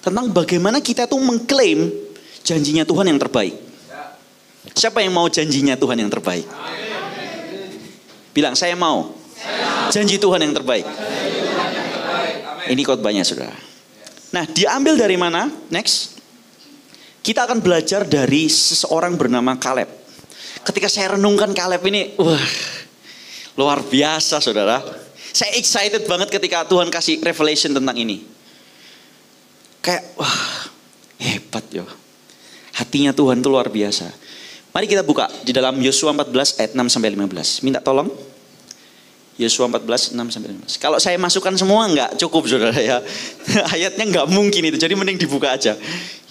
Tentang bagaimana kita tuh mengklaim janjinya Tuhan yang terbaik. Siapa yang mau janjinya Tuhan yang terbaik? Bilang, saya mau. Janji Tuhan yang terbaik. Ini khotbahnya, saudara. Nah, diambil dari mana? Next. Kita akan belajar dari seseorang bernama Kaleb. Ketika saya renungkan Kaleb ini, wah, luar biasa, saudara. Saya excited banget ketika Tuhan kasih revelation tentang ini. Kayak, wah, hebat yo. Hatinya Tuhan itu luar biasa. Mari kita buka di dalam Yosua 14 ayat 6 sampai 15. Minta tolong. Yosua 14 6 sampai 15. Kalau saya masukkan semua enggak cukup, saudara ya. Ayatnya enggak mungkin itu. Jadi mending dibuka aja.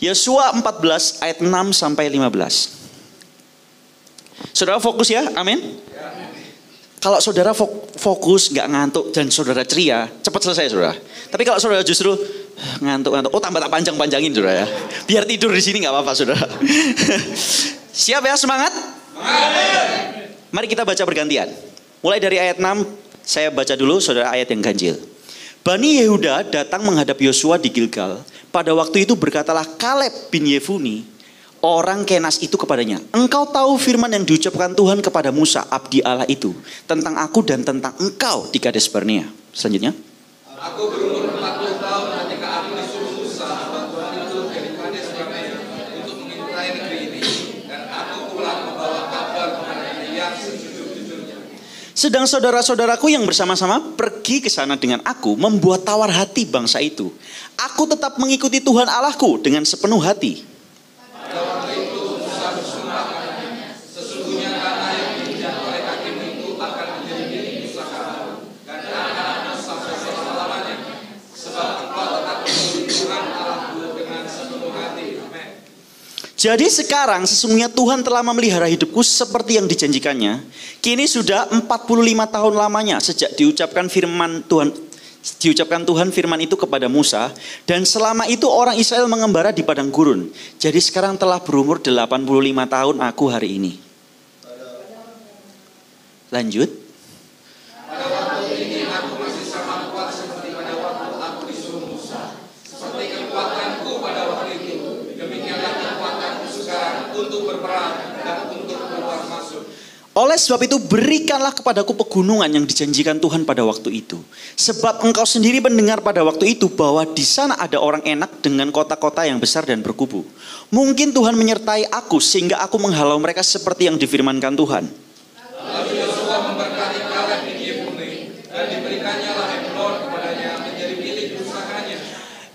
Yosua 14 ayat 6 sampai 15. Saudara fokus ya, amin. Kalau saudara fokus, nggak ngantuk dan saudara ceria, cepat selesai, saudara. Tapi kalau saudara justru ngantuk, oh tambah tak panjang-panjangin, saudara ya. Biar tidur di sini nggak apa-apa, saudara. Siap ya, semangat? Mari kita baca bergantian. Mulai dari ayat 6, saya baca dulu, saudara, ayat yang ganjil. Bani Yehuda datang menghadap Yosua di Gilgal. Pada waktu itu berkatalah Kaleb bin Yefune, orang Kenas itu kepadanya, engkau tahu firman yang diucapkan Tuhan kepada Musa, abdi Allah itu, tentang aku dan tentang engkau di Kades Barnea. Selanjutnya. Aku berumur 40 tahun ketika aku disuruh Musa, hamba Tuhan itu dari Kades Barnea untuk mengintai negeri ini, dan aku pulang membawa kabar kepada yang sejujur-jujurnya. Sedang saudara-saudaraku yang bersama-sama pergi ke sana dengan aku, membuat tawar hati bangsa itu. Aku tetap mengikuti Tuhan Allahku dengan sepenuh hati. Pada waktu itu Musa bersumpah katanya, sesungguhnya tanah yang diinjak oleh kakimu itu akan menjadi milik pusakamu dan anak-anakmu sampai selama-lamanya, sebab engkau tetap mengikuti Tuhan Allahmu dengan sepenuh hati. Amin. Jadi sekarang sesungguhnya Tuhan telah memelihara hidupku seperti yang dijanjikannya. Kini sudah 45 tahun lamanya sejak diucapkan Tuhan firman itu kepada Musa, dan selama itu orang Israel mengembara di padang gurun. Jadi sekarang telah berumur 85 tahun aku hari ini. Lanjut. Pada waktu ini aku masih sama kuat seperti pada waktu aku disuruh Musa. Seperti kekuatanku pada waktu itu, demikianlah kekuatanku sekarang untuk berperang dan untuk keluar masuk. Oleh sebab itu berikanlah kepadaku pegunungan yang dijanjikan Tuhan pada waktu itu. Sebab engkau sendiri mendengar pada waktu itu bahwa di sana ada orang enak dengan kota-kota yang besar dan berkubu. Mungkin Tuhan menyertai aku sehingga aku menghalau mereka seperti yang difirmankan Tuhan. Lalu Yosua memberkati Kaleb bin Yefune dan diberikannya lah Hebron kepadanya menjadi milik pusakanya.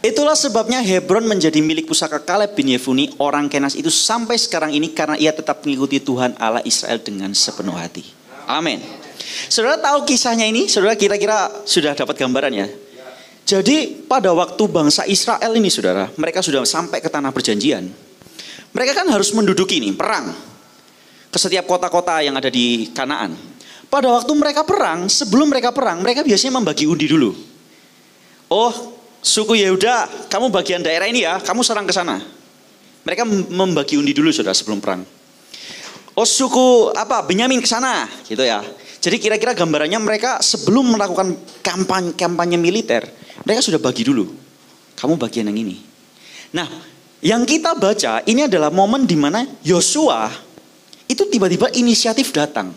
Itulah sebabnya Hebron menjadi milik pusaka Kaleb bin Yefune orang Kenas itu sampai sekarang ini, karena ia tetap mengikuti Tuhan Allah Israel dengan sepenuh hati. Amin. Saudara tahu kisahnya ini? Saudara kira-kira sudah dapat gambaran ya? Jadi pada waktu bangsa Israel ini, saudara, mereka sudah sampai ke tanah perjanjian. Mereka kan harus menduduki nih, perang ke setiap kota-kota yang ada di Kanaan. Pada waktu mereka perang, sebelum mereka perang, mereka biasanya membagi undi dulu. Oh, suku Yehuda, kamu bagian daerah ini ya, kamu serang ke sana. Mereka membagi undi dulu, saudara, sebelum perang. Oh, suku Benyamin ke sana, gitu ya. Jadi kira-kira gambarannya mereka sebelum melakukan kampanye militer, mereka sudah bagi dulu. Kamu bagian yang ini. Nah, yang kita baca ini adalah momen di mana Yosua itu tiba-tiba inisiatif datang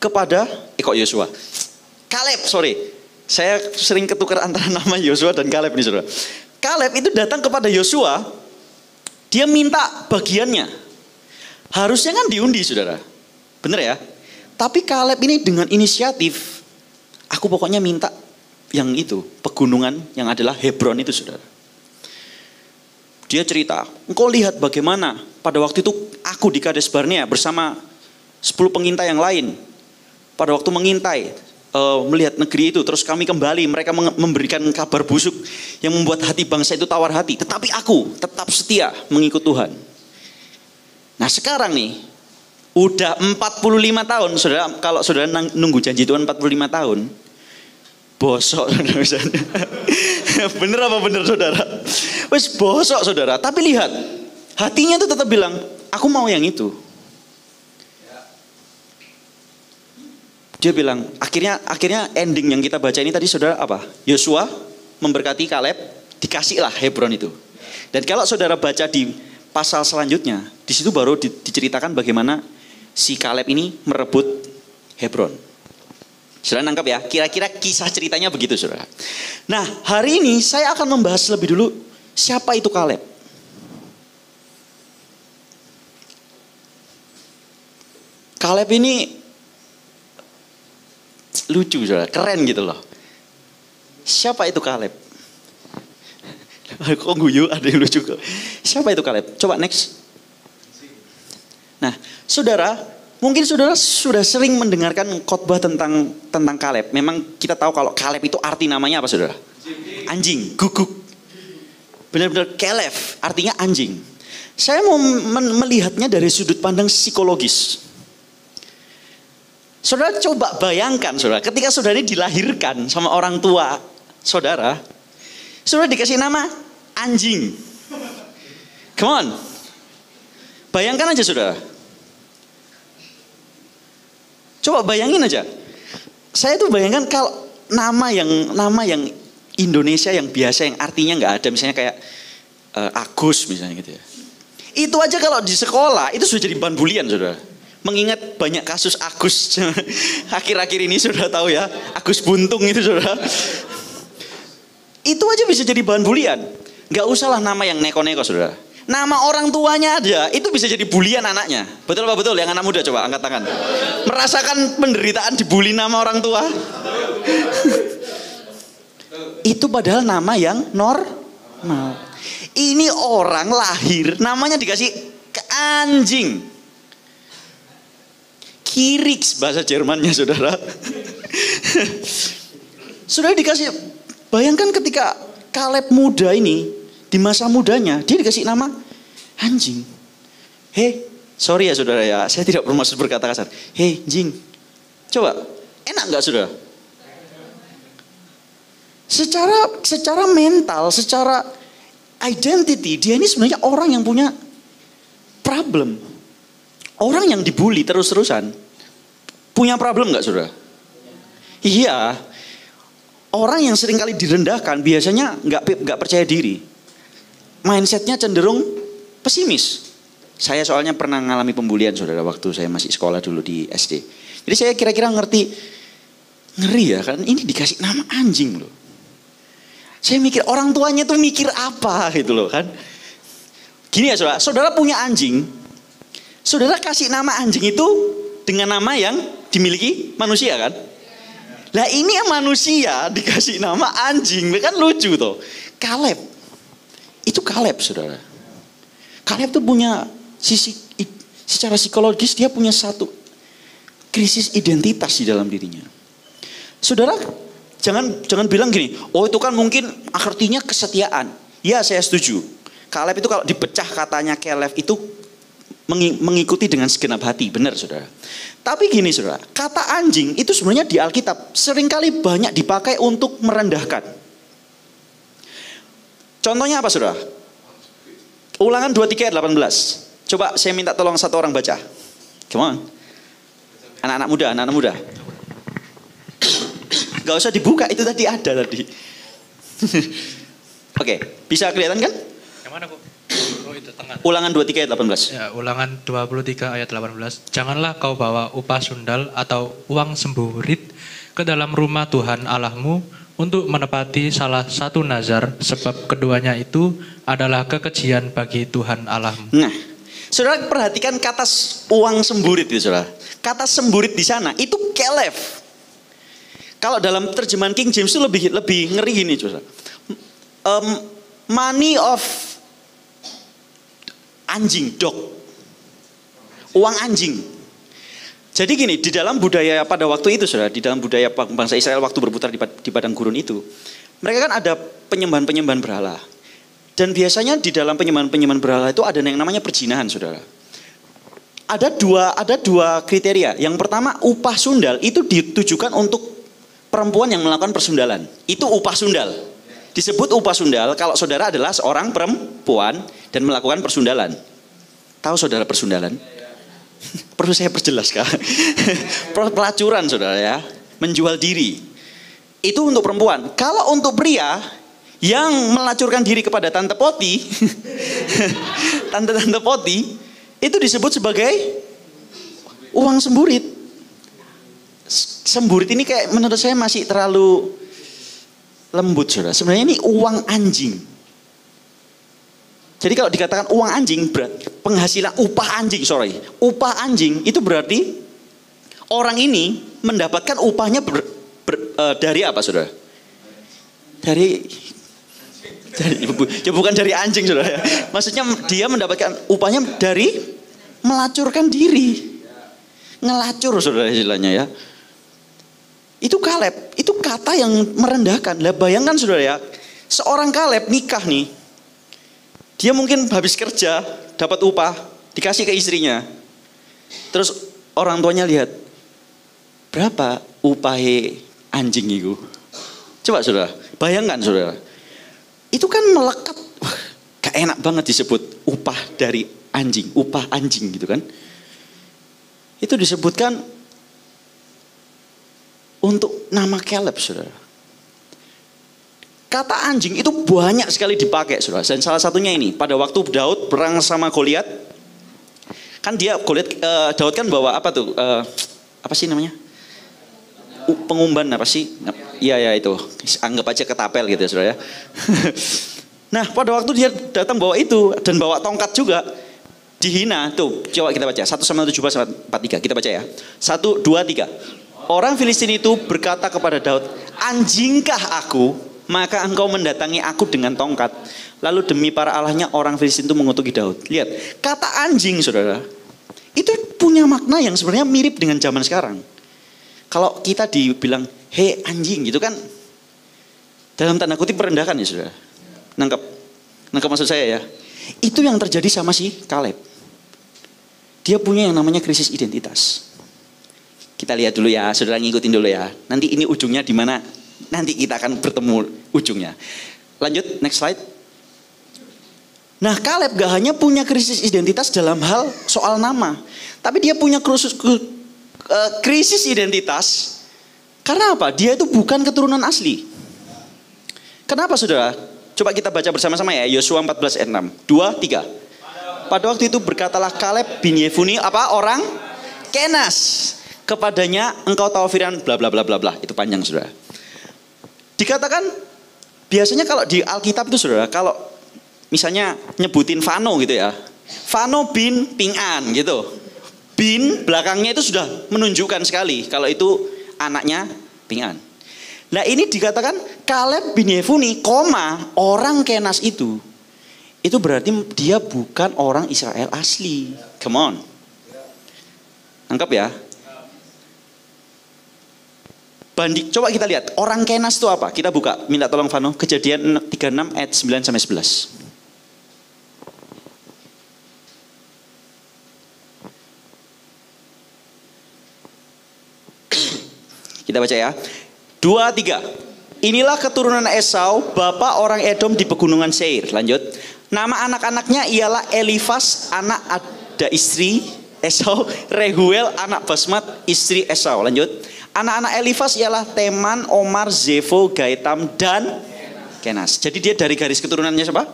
kepada Kaleb, sorry. Saya sering ketukar antara nama Yosua dan Kaleb nih, saudara. Kaleb itu datang kepada Yosua, dia minta bagiannya. Harusnya kan diundi, saudara. Bener ya? Tapi Kaleb ini dengan inisiatif, aku pokoknya minta yang itu, pegunungan yang adalah Hebron itu, saudara. Dia cerita, engkau lihat bagaimana pada waktu itu aku di Kades Barnea bersama 10 pengintai yang lain. Pada waktu mengintai, melihat negeri itu, terus kami kembali, mereka memberikan kabar busuk yang membuat hati bangsa itu tawar hati. Tetapi aku tetap setia mengikut Tuhan. Nah sekarang nih, udah 45 tahun, saudara, kalau saudara nunggu janji Tuhan 45 tahun, bosok. Bener apa bener, saudara? Wes bosok, saudara. Tapi lihat, hatinya tuh tetap bilang, aku mau yang itu. Dia bilang, akhirnya ending yang kita baca ini tadi, saudara, apa? Yosua memberkati Kaleb, dikasihlah Hebron itu. Dan kalau saudara baca di pasal selanjutnya, di situ baru diceritakan bagaimana si Kaleb ini merebut Hebron. Saudara nangkap ya, kira-kira kisah ceritanya begitu saudara. Nah hari ini saya akan membahas lebih dulu siapa itu Kaleb. Kaleb ini lucu saudara, keren gitu loh. Siapa itu Kaleb? Kok guyu ada yang lucu kok. Siapa itu Kaleb? Coba next. Nah saudara, mungkin saudara sudah sering mendengarkan khotbah tentang Kaleb. Memang kita tahu kalau Kaleb itu arti namanya apa saudara? Anjing, guguk. Benar-benar Kaleb, artinya anjing. Saya mau melihatnya dari sudut pandang psikologis. Saudara coba bayangkan saudara, ketika saudara ini dilahirkan sama orang tua saudara dikasih nama anjing. Come on. Bayangkan aja saudara. Coba bayangin aja. Saya tuh bayangkan kalau nama yang Indonesia yang biasa yang artinya nggak ada, misalnya kayak Agus misalnya gitu ya. Itu aja kalau di sekolah itu sudah jadi bahan bulian saudara. Mengingat banyak kasus Agus akhir-akhir ini sudah tahu ya, Agus Buntung itu saudara. Itu aja bisa jadi bahan bulian. Gak usahlah nama yang neko-neko saudara. Nama orang tuanya aja itu bisa jadi bulian anaknya. Betul apa betul? Yang anak muda coba angkat tangan. Merasakan penderitaan dibully nama orang tua. Itu padahal nama yang normal. Ini orang lahir namanya dikasih ke anjing. Kiriks bahasa Jermannya saudara. Saudara dikasih, bayangkan ketika Kaleb muda ini, di masa mudanya, dia dikasih nama anjing. Sorry ya saudara ya, saya tidak bermaksud berkata kasar. Jing. Coba, enak gak saudara? Secara mental, secara identity, dia ini sebenarnya orang yang punya problem. Orang yang dibully terus-terusan punya problem gak saudara? Iya. Orang yang sering kali direndahkan biasanya gak percaya diri. Mindsetnya cenderung pesimis. Saya soalnya pernah mengalami pembulian saudara waktu saya masih sekolah dulu di SD. Jadi saya kira-kira ngerti. Ngeri ya kan, ini dikasih nama anjing loh. Saya mikir orang tuanya tuh mikir apa gitu loh kan. Gini ya saudara, saudara punya anjing. Saudara kasih nama anjing itu dengan nama yang dimiliki manusia kan? Lah ini yang manusia dikasih nama anjing, kan lucu tuh. Kaleb, itu Kaleb saudara. Kaleb tuh punya sisi, secara psikologis dia punya satu krisis identitas di dalam dirinya. Saudara, jangan bilang gini, oh itu kan mungkin artinya kesetiaan. Ya saya setuju. Kaleb itu kalau dipecah katanya Kaleb itu mengikuti dengan segenap hati, benar saudara. Tapi gini saudara, kata anjing itu sebenarnya di Alkitab seringkali banyak dipakai untuk merendahkan. Contohnya apa saudara? Ulangan 23 ayat 18. Coba saya minta tolong satu orang baca. Come on. Anak-anak muda. Gak usah dibuka, itu tadi ada tadi. Oke, bisa kelihatan kan? Yang mana kok? Oh itu tengah. Ulangan 23 ayat 18. Ya, ulangan 23 ayat 18. Janganlah kau bawa upah sundal atau uang semburit ke dalam rumah Tuhan Allahmu untuk menepati salah satu nazar, sebab keduanya itu adalah kekejian bagi Tuhan Allahmu. Nah, saudara perhatikan kata uang semburit itu saudara. Kata semburit di sana itu kelef. Kalau dalam terjemahan King James itu lebih ngeri gini saudara. Money of anjing, dog. Uang anjing. Jadi gini, di dalam budaya pada waktu itu saudara, di dalam budaya bangsa Israel waktu berputar di padang gurun itu, mereka kan ada penyembahan-penyembahan berhala. Dan biasanya di dalam penyembahan-penyembahan berhala itu ada yang namanya perjinahan saudara. Ada dua kriteria. Yang pertama, upah sundal itu ditujukan untuk perempuan yang melakukan persundalan. Itu upah sundal. Disebut upah sundal kalau saudara adalah seorang perempuan dan melakukan persundalan. Tahu saudara persundalan? Perlu saya perjelas kah? Pelacuran saudara ya, menjual diri. Itu untuk perempuan. Kalau untuk pria, yang melacurkan diri kepada Tante Poti, Tante Poti, itu disebut sebagai uang semburit. Semburit ini kayak menurut saya masih terlalu lembut, saudara. Sebenarnya ini uang anjing. Jadi kalau dikatakan uang anjing, penghasilan upah anjing, upah anjing itu berarti orang ini mendapatkan upahnya dari apa, saudara? Ya bukan dari anjing, saudara. Maksudnya dia mendapatkan upahnya dari melacurkan diri. Ngelacur, saudara, istilahnya ya. Itu Kaleb, itu kata yang merendahkan. Lah bayangkan, saudara ya, seorang Kaleb nikah nih. Dia mungkin habis kerja, dapat upah, dikasih ke istrinya. Terus orang tuanya lihat, berapa upah anjing itu? Coba, saudara, bayangkan, saudara. Itu kan melekat, gak enak banget disebut upah dari anjing, upah anjing gitu kan. Itu disebutkan untuk nama Kaleb, saudara. Kata anjing itu banyak sekali dipakai, saudara. Dan salah satunya ini, pada waktu Daud perang sama Goliat, kan Daud kan bawa apa tuh, apa sih namanya? Pengumban apa sih? Iya itu, anggap aja ketapel gitu ya, saudara ya. Nah, pada waktu dia datang bawa itu dan bawa tongkat juga, dihina. Tuh, coba kita baca 1 Samuel 17:43, kita baca ya. 1, 2, 3. Orang Filistin itu berkata kepada Daud, anjingkah aku, maka engkau mendatangi aku dengan tongkat. Lalu demi para allahnya orang Filistin itu mengutuki Daud. Lihat, kata anjing, saudara, itu punya makna yang sebenarnya mirip dengan zaman sekarang. Kalau kita dibilang, hei anjing gitu kan, dalam tanda kutip merendahkan ya, saudara. Nangkep maksud saya ya. Itu yang terjadi sama si Kaleb. Dia punya yang namanya krisis identitas. Kita lihat dulu ya, saudara, ngikutin dulu ya. Nanti ini ujungnya di mana? Nanti kita akan bertemu ujungnya. Lanjut, next slide. Nah, Kaleb gak hanya punya krisis identitas dalam hal soal nama, tapi dia punya krisis identitas. Karena apa? Dia itu bukan keturunan asli. Kenapa, saudara? Coba kita baca bersama-sama ya, Yosua 14:6. 2, 3. Pada waktu itu berkatalah Kaleb bin Yefune, orang Kenas, kepadanya engkau tahu firman bla bla bla bla bla. Itu panjang, saudara. Dikatakan biasanya kalau di Alkitab itu, saudara, kalau misalnya nyebutin Vano gitu ya, Vano bin Ping'an gitu, bin belakangnya itu sudah menunjukkan sekali kalau itu anaknya Ping'an. Nah, ini dikatakan Kaleb bin Yefune, orang Kenas itu berarti dia bukan orang Israel asli. Come on, nangkep ya? Coba kita lihat orang Kenas itu apa? Kita buka, minta tolong Vano, Kejadian 36 ayat 9-11. Kita baca ya. 2, 3. Inilah keturunan Esau, bapak orang Edom di pegunungan Seir. Lanjut. Nama anak-anaknya ialah Elifas, anak ada istri Esau, Rehuel, anak Basmat, istri Esau. Lanjut. Anak-anak Elifas ialah Teman, Omar, Zefo, Gaitam, dan Kenas. Jadi dia dari garis keturunannya siapa?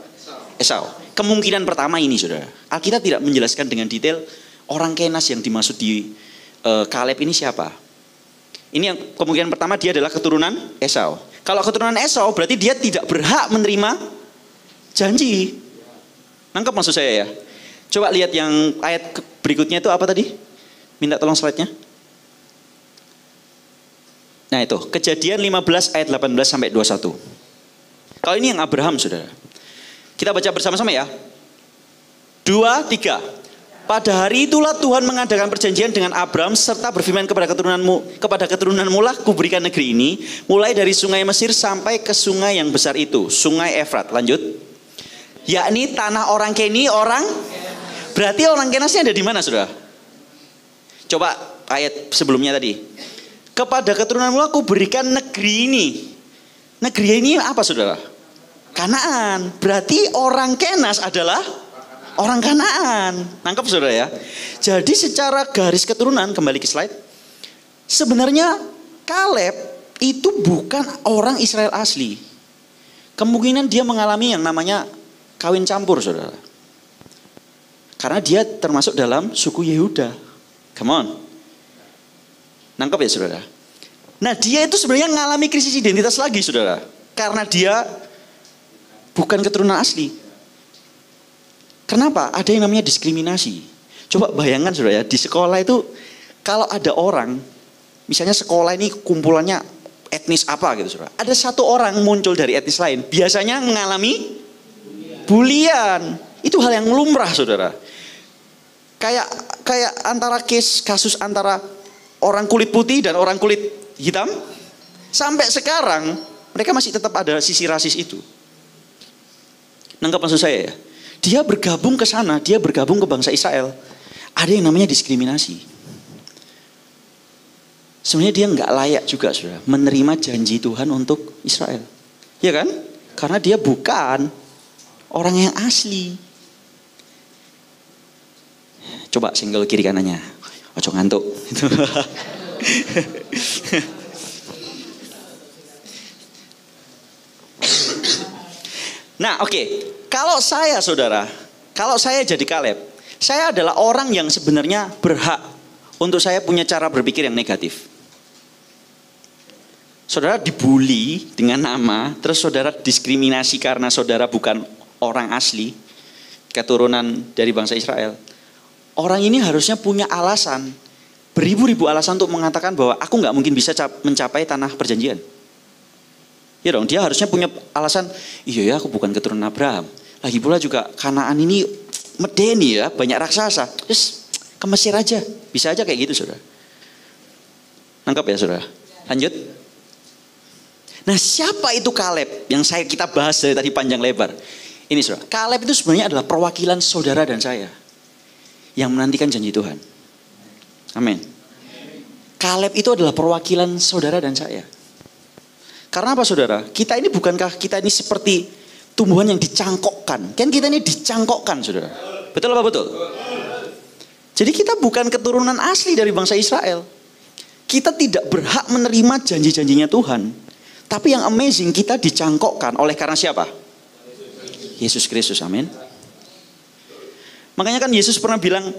Esau. Kemungkinan pertama ini, saudara. Alkitab tidak menjelaskan dengan detail orang Kenas yang dimaksud di Kaleb ini siapa. Ini yang kemungkinan pertama, dia adalah keturunan Esau. Kalau keturunan Esau berarti dia tidak berhak menerima janji. Nangkep maksud saya ya? Coba lihat yang ayat berikutnya itu apa tadi? Minta tolong slide-nya. Nah itu, Kejadian 15 ayat 18-21. Kalau ini yang Abraham, saudara. Kita baca bersama-sama ya. 2, 3. Pada hari itulah Tuhan mengadakan perjanjian dengan Abraham serta berfirman kepada keturunanmu lah kuberikan negeri ini, mulai dari sungai Mesir sampai ke sungai yang besar itu, sungai Efrat. Lanjut. Yakni tanah orang Keni, berarti orang Kenasnya ada di mana, saudara? Coba ayat sebelumnya tadi. Kepada keturunanmu lah kuberikan negeri ini. Negeri ini apa, saudara? Kanaan. Berarti orang Kenas adalah orang Kanaan. Nangkep, saudara ya? Jadi secara garis keturunan, kembali ke slide, sebenarnya Kaleb itu bukan orang Israel asli. kemungkinan dia mengalami yang namanya kawin campur, saudara. Karena dia termasuk dalam suku Yehuda. Come on. Nangkep ya, saudara? Nah, dia itu sebenarnya mengalami krisis identitas lagi, saudara. Karena dia bukan keturunan asli. Kenapa? Ada yang namanya diskriminasi. Coba bayangkan, saudara ya, di sekolah itu kalau ada orang, misalnya sekolah ini kumpulannya etnis apa gitu, saudara. Ada satu orang muncul dari etnis lain, biasanya mengalami bulian. Itu hal yang lumrah, saudara. Kayak antara kasus antara orang kulit putih dan orang kulit hitam, sampai sekarang mereka masih tetap ada sisi rasis itu. Nangkap maksud saya ya? Dia bergabung ke sana, dia bergabung ke bangsa Israel. Ada yang namanya diskriminasi. Sebenarnya dia nggak layak juga, saudara, menerima janji Tuhan untuk Israel. Ya kan? Karena dia bukan orang yang asli. Coba senggol kiri kanannya. Ojo ngantuk. Nah, oke. Kalau saya, saudara, kalau saya jadi Kaleb, saya adalah orang yang sebenarnya berhak untuk saya punya cara berpikir yang negatif. Saudara dibully dengan nama, terus saudara diskriminasi karena saudara bukan orang asli, keturunan dari bangsa Israel. Orang ini harusnya punya alasan, beribu-ribu alasan untuk mengatakan bahwa aku nggak mungkin bisa mencapai tanah perjanjian. Ya dong, dia harusnya punya alasan, iya ya aku bukan keturunan Abraham. Lagi pula juga Kanaan ini medeni ya, banyak raksasa. Terus ke Mesir aja, bisa aja kayak gitu, saudara. Nangkap ya, saudara? Lanjut. Nah, siapa itu Kaleb yang kita bahas dari tadi panjang lebar? Ini, saudara, Kaleb itu sebenarnya adalah perwakilan saudara dan saya yang menantikan janji Tuhan. Amin. Kaleb itu adalah perwakilan saudara dan saya. Karena apa, saudara? Kita ini seperti tumbuhan yang dicangkokkan. Kan kita ini dicangkokkan, saudara. Betul apa betul? Jadi kita bukan keturunan asli dari bangsa Israel. Kita tidak berhak menerima janji-janjinya Tuhan. Tapi yang amazing, kita dicangkokkan oleh karena siapa? Yesus Kristus, amin. Makanya kan Yesus pernah bilang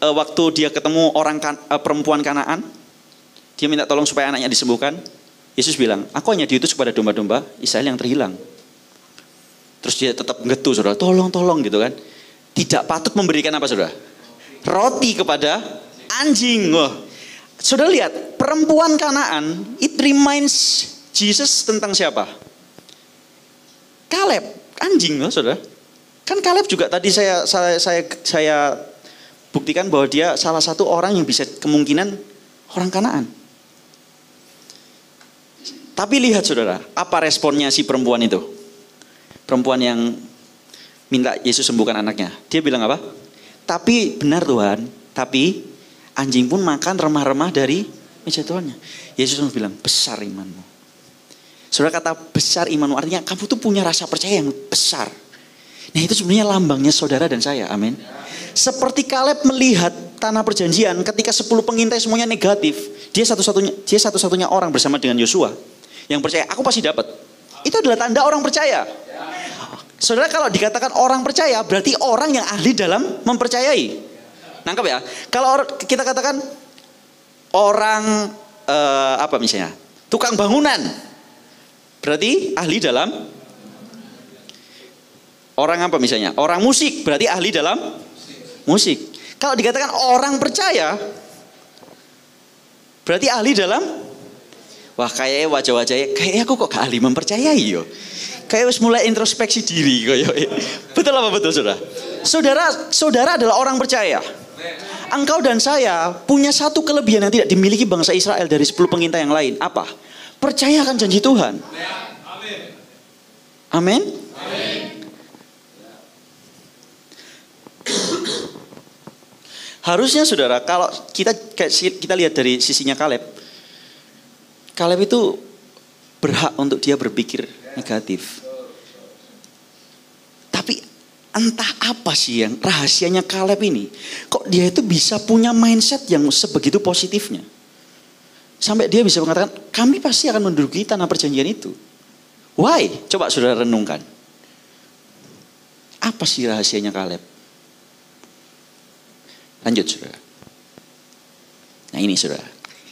waktu dia ketemu perempuan Kanaan, dia minta tolong supaya anaknya disembuhkan. Yesus bilang, aku hanya diutus kepada domba-domba Israel yang terhilang. Terus dia tetap ngetu, saudara, tolong gitu kan. Tidak patut memberikan apa, saudara? Roti kepada anjing. Wah, saudara lihat, perempuan Kanaan, it reminds Jesus tentang siapa? Kaleb, anjing loh, saudara. Kan Kaleb juga tadi saya buktikan bahwa dia salah satu orang yang bisa kemungkinan orang Kanaan. Tapi lihat, saudara, apa responnya si perempuan itu? Perempuan yang minta Yesus sembuhkan anaknya. Dia bilang apa? Tapi benar Tuhan, tapi anjing pun makan remah-remah dari meja tuannya. Yesus bilang, besar imanmu. Saudara, kata besar imanmu artinya kamu tuh punya rasa percaya yang besar. Nah, itu sebenarnya lambangnya saudara dan saya, amin. Seperti Kaleb melihat tanah perjanjian ketika 10 pengintai semuanya negatif. Dia satu-satunya orang bersama dengan Yosua yang percaya, aku pasti dapat. Itu adalah tanda orang percaya. Saudara, kalau dikatakan orang percaya berarti orang yang ahli dalam mempercayai. Nangkep ya? Kalau kita katakan orang apa misalnya? Tukang bangunan. Berarti ahli dalam orang apa misalnya? Orang musik berarti ahli dalam musik. Kalau dikatakan orang percaya berarti ahli dalam, wah kayaknya wajah-wajahnya kayaknya aku kok gak ahli mempercayai yo. Kayak harus mulai introspeksi diri kayak. Betul apa betul, saudara? Saudara adalah orang percaya. Engkau dan saya punya satu kelebihan yang tidak dimiliki bangsa Israel dari 10 pengintai yang lain. Apa? Percayakan janji Tuhan. Amin. Harusnya, saudara, kalau kita lihat dari sisinya Kaleb itu berhak untuk dia berpikir negatif. Tapi entah apa sih yang rahasianya Kaleb ini, kok dia itu bisa punya mindset yang sebegitu positifnya. Sampai dia bisa mengatakan, kami pasti akan menduduki tanah perjanjian itu. Why? Coba saudara renungkan. Apa sih rahasianya Kaleb? Lanjut saudara. Nah ini saudara.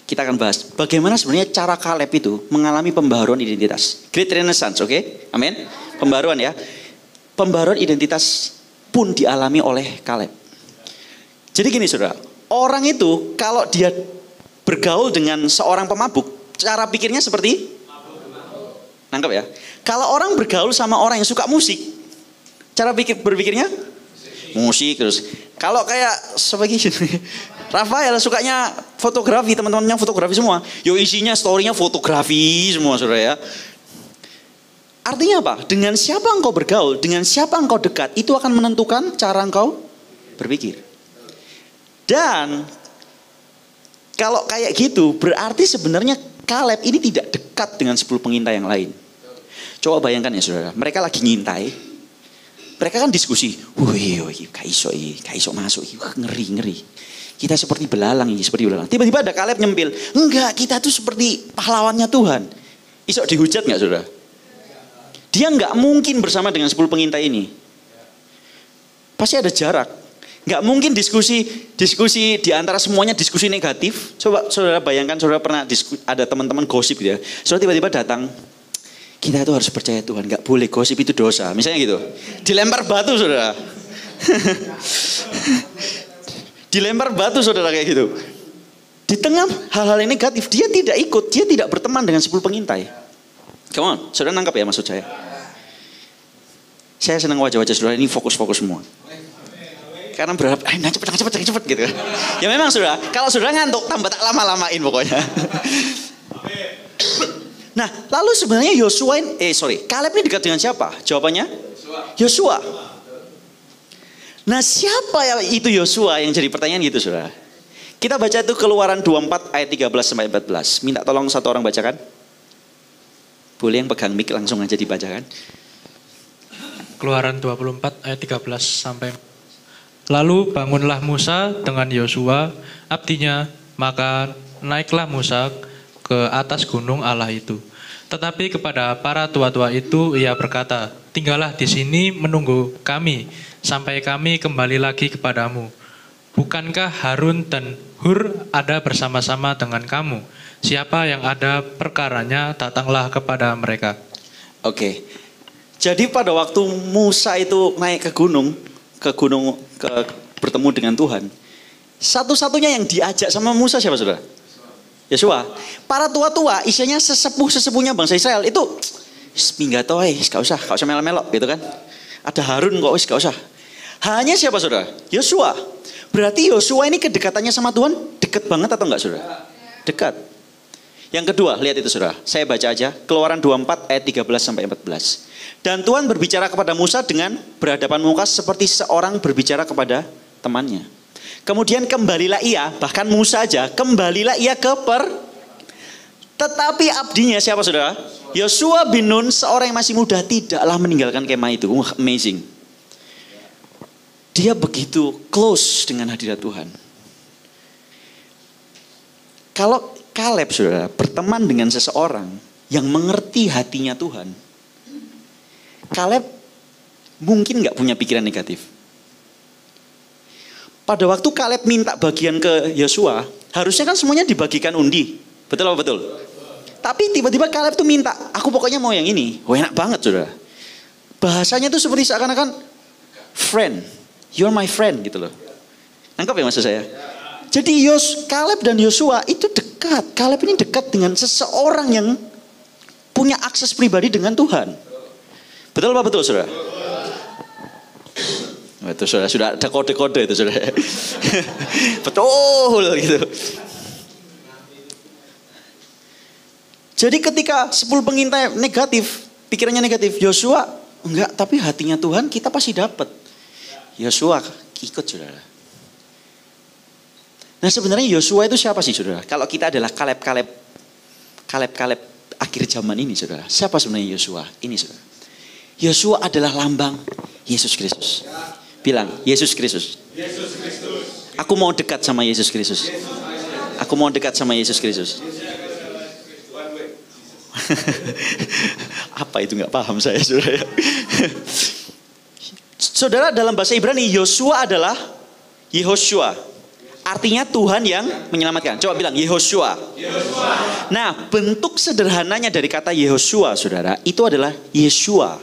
Kita akan bahas bagaimana sebenarnya cara Kaleb itu mengalami pembaharuan identitas. Great Renaissance, oke? Amin. Pembaharuan ya. Pembaharuan identitas pun dialami oleh Kaleb. Jadi gini saudara, orang itu kalau dia bergaul dengan seorang pemabuk, cara pikirnya seperti nangkep ya. Kalau orang bergaul sama orang yang suka musik, cara berpikirnya musik terus. Kalau kayak sebagai Rafael sukanya fotografi, teman-temannya fotografi semua. Yo isinya story-nya fotografi semua saudara ya. Artinya apa? Dengan siapa engkau bergaul, dengan siapa engkau dekat, itu akan menentukan cara engkau berpikir. Dan kalau kayak gitu, berarti sebenarnya Kaleb ini tidak dekat dengan 10 pengintai yang lain. Coba bayangkan ya saudara, mereka lagi ngintai. Mereka kan diskusi, wih, kaiso masuk, ngeri. Kita seperti belalang ini, seperti belalang. Tiba-tiba ada Kaleb nyempil, enggak, kita tuh seperti pahlawannya Tuhan. Isok dihujat enggak saudara? Dia enggak mungkin bersama dengan 10 pengintai ini. Pasti ada jarak. Enggak mungkin diskusi di antara semuanya diskusi negatif. Coba saudara bayangkan, saudara pernah ada teman-teman gosip gitu ya. Saudara tiba-tiba datang, kita itu harus percaya Tuhan, enggak boleh gosip itu dosa. Misalnya gitu. Dilempar batu saudara. Dilempar batu saudara kayak gitu. Di tengah hal-hal yang negatif, dia tidak ikut, dia tidak berteman dengan 10 pengintai. Come on, saudara nangkap ya maksud saya. Saya senang wajah-wajah saudara ini fokus-fokus semua. Karena berharap, cepet gitu. Ya memang saudara, kalau saudara ngantuk, tambah tak lama-lamain pokoknya. Nah, lalu sebenarnya Kaleb ini dekat dengan siapa? Jawabannya? Yosua. Nah, siapa ya itu Yosua yang jadi pertanyaan gitu saudara? Kita baca itu Keluaran 24 ayat 13 sampai 14. Minta tolong satu orang bacakan. Boleh yang pegang mic langsung aja dibacakan. Keluaran 24 ayat 13 sampai. Lalu bangunlah Musa dengan Yosua, abdinya, maka naiklah Musa ke atas gunung Allah itu. Tetapi kepada para tua-tua itu ia berkata, tinggallah di sini menunggu kami, sampai kami kembali lagi kepadamu. Bukankah Harun dan Hur ada bersama-sama dengan kamu? Siapa yang ada perkaranya, datanglah kepada mereka. Oke. Jadi pada waktu Musa itu naik ke gunung bertemu dengan Tuhan. Satu-satunya yang diajak sama Musa siapa saudara? Yosua. Para tua-tua, isinya sesepuh-sesepuhnya bangsa Israel itu minggato gak usah melok-melok gitu kan. Ada Harun kok gak usah. Hanya siapa saudara? Yosua. Berarti Yosua ini kedekatannya sama Tuhan dekat banget atau enggak saudara? Dekat. Yang kedua, lihat itu saudara. Saya baca aja. Keluaran 24 ayat 13 sampai 14. Dan Tuhan berbicara kepada Musa dengan berhadapan muka seperti seorang berbicara kepada temannya. Kemudian kembalilah ia, bahkan Musa aja, kembalilah ia tetapi abdinya siapa saudara? Yosua bin Nun, seorang yang masih muda, tidaklah meninggalkan kemah itu. Amazing. Dia begitu close dengan hadirat Tuhan. Kalau Kaleb saudara berteman dengan seseorang yang mengerti hatinya Tuhan, Kaleb mungkin gak punya pikiran negatif. Pada waktu Kaleb minta bagian ke Yosua, harusnya kan semuanya dibagikan undi. Betul apa betul? Tapi tiba-tiba Kaleb tuh minta, aku pokoknya mau yang ini. Oh enak banget saudara. Bahasanya tuh seperti seakan-akan friend. You're my friend gitu loh. Nangkap ya maksud saya? Jadi Kaleb dan Yosua itu dekat. Kaleb ini dekat dengan seseorang yang punya akses pribadi dengan Tuhan. Betul apa betul saudara? Itu saudara, sudah ada kode-kode itu saudara. Betul gitu. Jadi ketika 10 pengintai negatif, pikirannya negatif, Yosua enggak, tapi hatinya Tuhan kita pasti dapat. Yosua ikut saudara. Nah sebenarnya Yosua itu siapa sih saudara? Kalau kita adalah Kaleb akhir zaman ini saudara. Siapa sebenarnya Yosua? Ini saudara. Yosua adalah lambang Yesus Kristus. Bilang, Yesus Kristus. Aku mau dekat sama Yesus Kristus. Aku mau dekat sama Yesus Kristus. Apa itu nggak paham saya, saudara. Saudara, dalam bahasa Ibrani Yosua adalah Yehoshua. Artinya Tuhan yang menyelamatkan. Coba bilang Yehoshua. Nah, bentuk sederhananya dari kata Yehoshua, saudara, itu adalah Yeshua.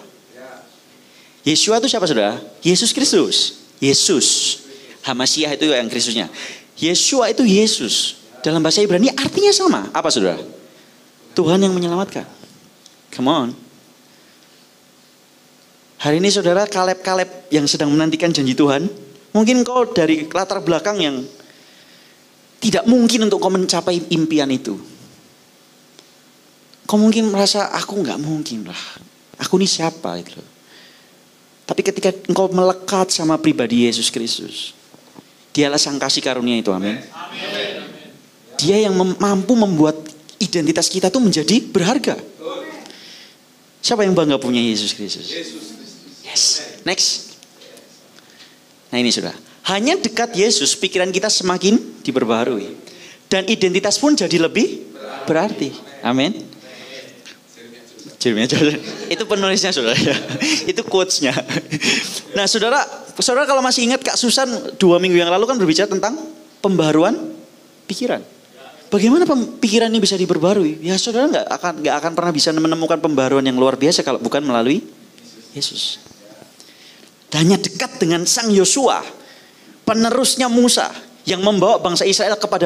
Yeshua itu siapa, saudara? Yesus Kristus. Yesus. Hamasiah itu yang Kristusnya. Yeshua itu Yesus. Dalam bahasa Ibrani artinya sama. Apa, saudara? Tuhan yang menyelamatkan. Come on. Hari ini saudara, Kaleb-Kaleb yang sedang menantikan janji Tuhan, mungkin kau dari latar belakang yang tidak mungkin untuk kau mencapai impian itu. Kau mungkin merasa, aku gak mungkin lah. Aku ini siapa gitu. Tapi ketika engkau melekat sama pribadi Yesus Kristus, dialah sang kasih karunia itu, amin. Dia yang mampu membuat identitas kita tuh menjadi berharga. Siapa yang bangga punya Yesus Kristus? Yes. Next. Nah ini sudah. Hanya dekat Yesus pikiran kita semakin diperbaharui. Dan identitas pun jadi lebih berarti. Amin. Jeremia. Itu penulisnya saudara ya. Itu quotes-nya. Nah saudara kalau masih ingat Kak Susan 2 minggu yang lalu kan berbicara tentang pembaharuan pikiran. Bagaimana pikiran ini bisa diperbarui? Ya saudara nggak akan pernah bisa menemukan pembaharuan yang luar biasa kalau bukan melalui Yesus. Hanya dekat dengan Sang Yosua, penerusnya Musa yang membawa bangsa Israel kepada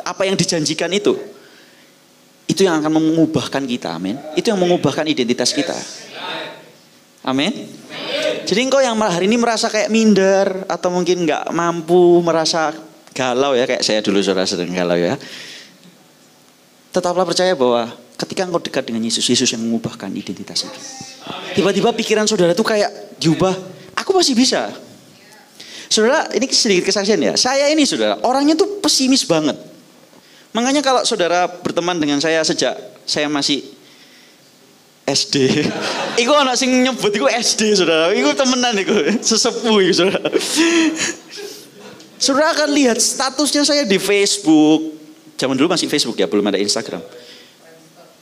apa yang dijanjikan itu. Itu yang akan mengubahkan kita, amin. Itu yang mengubahkan identitas kita. Amin. Jadi engkau yang hari ini merasa kayak minder atau mungkin nggak mampu, merasa galau ya, kayak saya dulu saudara sedang galau ya. Tetaplah percaya bahwa ketika engkau dekat dengan Yesus, Yesus yang mengubahkan identitas itu. Tiba-tiba pikiran saudara tuh kayak diubah, aku masih bisa. Saudara, ini sedikit kesaksian ya. Saya ini saudara, orangnya tuh pesimis banget. Makanya kalau saudara berteman dengan saya sejak saya masih SD. Iku anak sing nyebut iku SD saudara. Iku temenan iku, sesepuh iku saudara. Saudara akan lihat statusnya saya di Facebook. Zaman dulu masih Facebook ya, belum ada Instagram.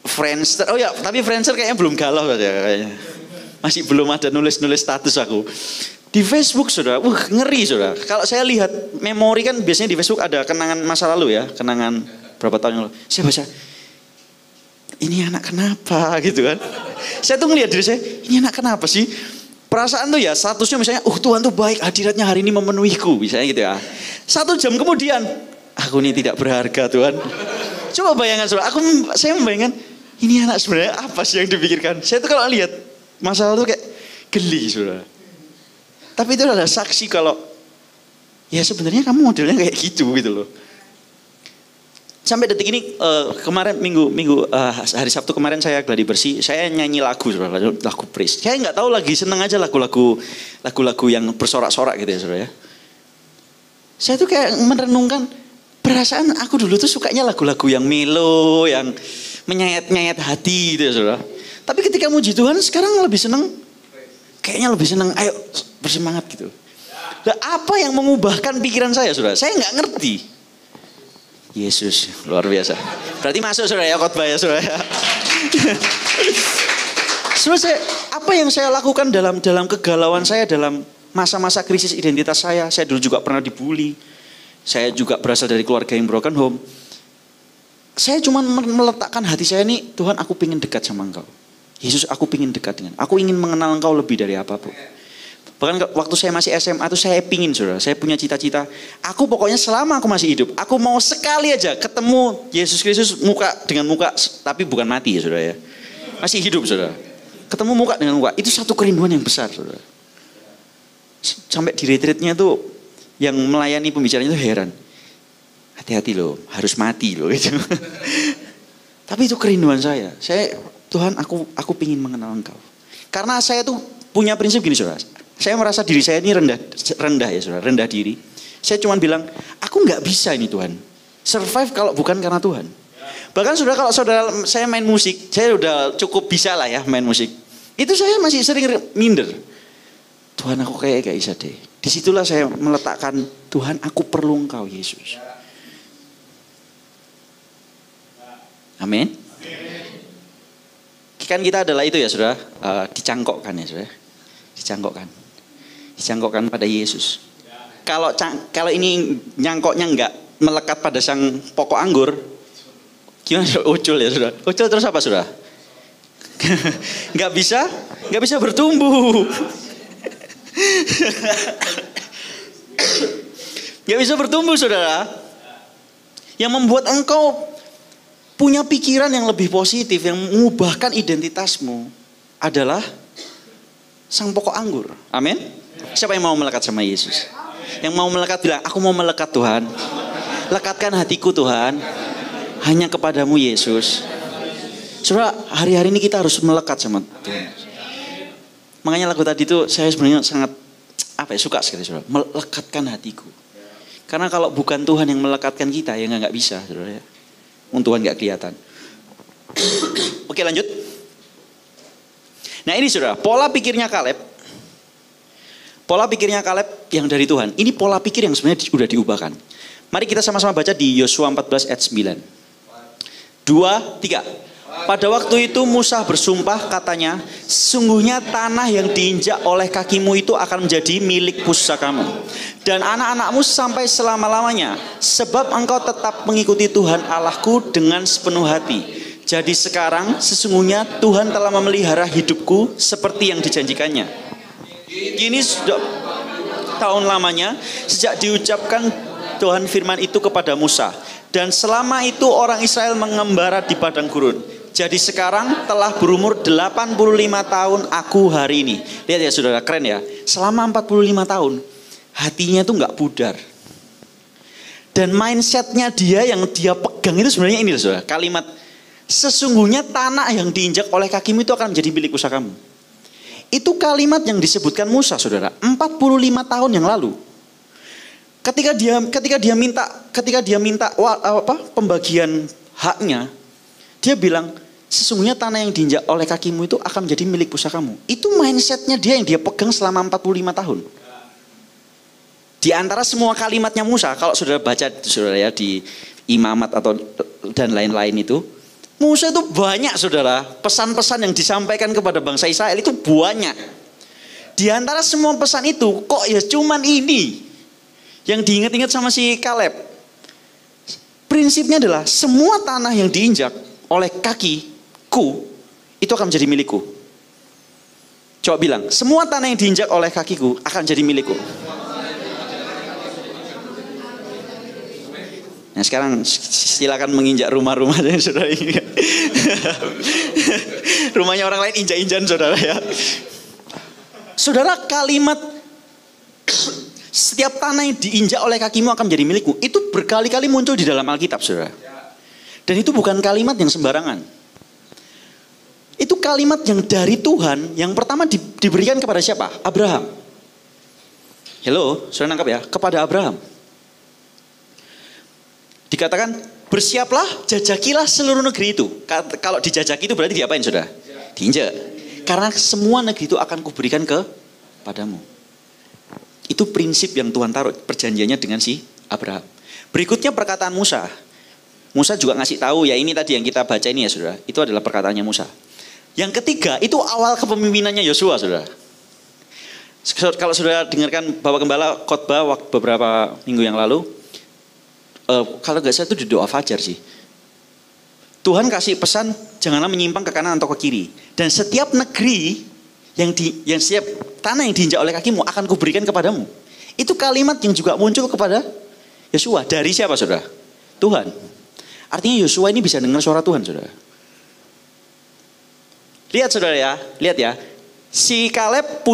Friendster, oh ya, tapi Friendster kayaknya belum galau saja kayaknya. Masih belum ada nulis-nulis status aku. Di Facebook saudara, ngeri saudara. Kalau saya lihat memori kan biasanya di Facebook ada kenangan masa lalu ya, kenangan berapa tahun yang lalu. Saya baca, ini anak kenapa gitu kan. Saya tuh ngelihat diri saya, ini anak kenapa sih. Perasaan tuh ya statusnya misalnya, Tuhan tuh baik, hadiratnya hari ini memenuhiku. Misalnya gitu ya. 1 jam kemudian, aku ini tidak berharga Tuhan. Coba bayangkan saudara, saya membayangkan, ini anak sebenarnya apa sih yang dipikirkan. Saya tuh kalau lihat masalah tuh kayak geli saudara. Tapi itu adalah saksi kalau, ya sebenarnya kamu modelnya kayak gitu loh. Sampai detik ini kemarin hari Sabtu kemarin saya gladi bersih, saya nyanyi lagu praise. Saya nggak tahu lagi seneng aja lagu-lagu yang bersorak-sorak gitu ya saudara ya. Saya tuh kayak merenungkan perasaan aku dulu tuh sukanya lagu-lagu yang melo, yang menyayat-nyayat hati gitu ya saudara. Tapi ketika muji Tuhan sekarang lebih seneng, kayaknya lebih seneng, ayo bersemangat gitu. Nah, apa yang mengubahkan pikiran saya saudara? Saya nggak ngerti. Yesus luar biasa. Berarti masuk saudara ya khotbah ya saudara ya. Saudara, apa yang saya lakukan dalam kegalauan saya, dalam masa-masa krisis identitas saya dulu juga pernah dibully. Saya juga berasal dari keluarga yang broken home. Saya cuma meletakkan hati saya ini, Tuhan aku ingin dekat sama Engkau. Yesus aku ingin dekat dengan, aku ingin mengenal Engkau lebih dari apapun. Bahkan waktu saya masih SMA tuh saya pingin saudara, saya punya cita-cita. Aku pokoknya selama aku masih hidup, aku mau sekali aja ketemu Yesus Kristus muka dengan muka, tapi bukan mati ya saudara ya. Masih hidup saudara. Ketemu muka dengan muka, itu satu kerinduan yang besar saudara. Sampai di retreatnya tuh, yang melayani pembicaranya itu heran. Hati-hati loh, harus mati loh gitu. Tapi itu kerinduan saya. Tuhan aku pingin mengenal Engkau. Karena saya tuh punya prinsip gini saudara. Saya merasa diri saya ini rendah ya saudara, rendah diri. Saya cuma bilang, aku nggak bisa ini Tuhan. Survive kalau bukan karena Tuhan. Bahkan saudara kalau saudara saya main musik, saya udah cukup bisa lah ya main musik. Itu saya masih sering minder. Tuhan aku kayak gak bisa deh. Disitulah saya meletakkan, Tuhan aku perlu Engkau Yesus. Amin. Kan kita adalah itu ya saudara, dicangkokkan ya saudara. Dicangkokkan pada Yesus. Kalau ini nyangkoknya enggak melekat pada sang pokok anggur, gimana? Ucul ya saudara. Ucul terus apa saudara? Nggak bisa bertumbuh. Nggak bisa bertumbuh saudara. Yang membuat engkau punya pikiran yang lebih positif, yang mengubahkan identitasmu adalah sang pokok anggur. Amin. Siapa yang mau melekat sama Yesus? Yang mau melekat bilang, aku mau melekat Tuhan. Lekatkan hatiku Tuhan, hanya kepadamu Yesus. Saudara, hari-hari ini kita harus melekat sama Tuhan. Makanya lagu tadi itu saya sebenarnya sangat suka sekali saudara. Melekatkan hatiku. Karena kalau bukan Tuhan yang melekatkan kita, ya nggak bisa saudara ya. Tuhan nggak kelihatan. Oke lanjut. Nah ini saudara, pola pikirnya Kaleb. Pola pikirnya Kaleb yang dari Tuhan. Ini pola pikir yang sebenarnya sudah diubahkan. Mari kita sama-sama baca di Yosua 14 ayat 9. 2, 3. Pada waktu itu Musa bersumpah katanya, sesungguhnya tanah yang diinjak oleh kakimu itu akan menjadi milik pusakamu dan anak-anakmu sampai selama-lamanya, sebab engkau tetap mengikuti Tuhan Allahku dengan sepenuh hati. Jadi sekarang sesungguhnya Tuhan telah memelihara hidupku seperti yang dijanjikannya. Kini sudah tahun lamanya sejak diucapkan Tuhan firman itu kepada Musa, dan selama itu orang Israel mengembara di padang gurun. Jadi sekarang telah berumur 85 tahun aku hari ini. Lihat ya saudara, keren ya. Selama 45 tahun hatinya tuh gak pudar. Dan mindsetnya dia yang dia pegang itu sebenarnya ini saudara. Kalimat sesungguhnya tanah yang diinjak oleh kakimu itu akan menjadi milik pusakamu. Itu kalimat yang disebutkan Musa saudara 45 tahun yang lalu. Ketika dia minta pembagian haknya, dia bilang sesungguhnya tanah yang diinjak oleh kakimu itu akan menjadi milik pusakamu. Itu mindsetnya dia yang dia pegang selama 45 tahun. Di antara semua kalimatnya Musa, kalau saudara baca saudara ya di Imamat atau dan lain-lain itu, Musa itu banyak saudara pesan-pesan yang disampaikan kepada bangsa Israel itu banyak. Di antara semua pesan itu kok ya cuman ini yang diingat-ingat sama si Kaleb. Prinsipnya adalah semua tanah yang diinjak oleh kakiku itu akan menjadi milikku. Coba bilang, semua tanah yang diinjak oleh kakiku akan jadi milikku. Nah sekarang silakan menginjak rumah-rumah saudara ini. Rumahnya orang lain injak-injakan saudara ya. Saudara, kalimat setiap tanah yang diinjak oleh kakimu akan menjadi milikku itu berkali-kali muncul di dalam Alkitab saudara. Dan itu bukan kalimat yang sembarangan. Itu kalimat yang dari Tuhan yang pertama diberikan kepada siapa? Abraham. Hello, sudah nangkap ya? Kepada Abraham. Dikatakan bersiaplah, jajakilah seluruh negeri itu. Kalau dijajaki itu berarti diapain saudara? Diinjak. Karena semua negeri itu akan kuberikan kepadamu. Itu prinsip yang Tuhan taruh perjanjiannya dengan si Abraham. Berikutnya perkataan Musa. Musa juga ngasih tahu ya, ini tadi yang kita baca ini ya saudara. Itu adalah perkataannya Musa. Yang ketiga itu awal kepemimpinannya Yosua saudara. Kalau saudara dengarkan Bapak Gembala khotbah beberapa minggu yang lalu, kalau nggak salah itu di doa fajar sih. Tuhan kasih pesan janganlah menyimpang ke kanan atau ke kiri. Dan setiap negeri yang setiap tanah yang diinjak oleh kakimu akan kuberikan kepadamu. Itu kalimat yang juga muncul kepada Yosua. Dari siapa saudara? Tuhan. Artinya Yosua ini bisa dengar suara Tuhan saudara. Lihat saudara ya, lihat ya. Si Kaleb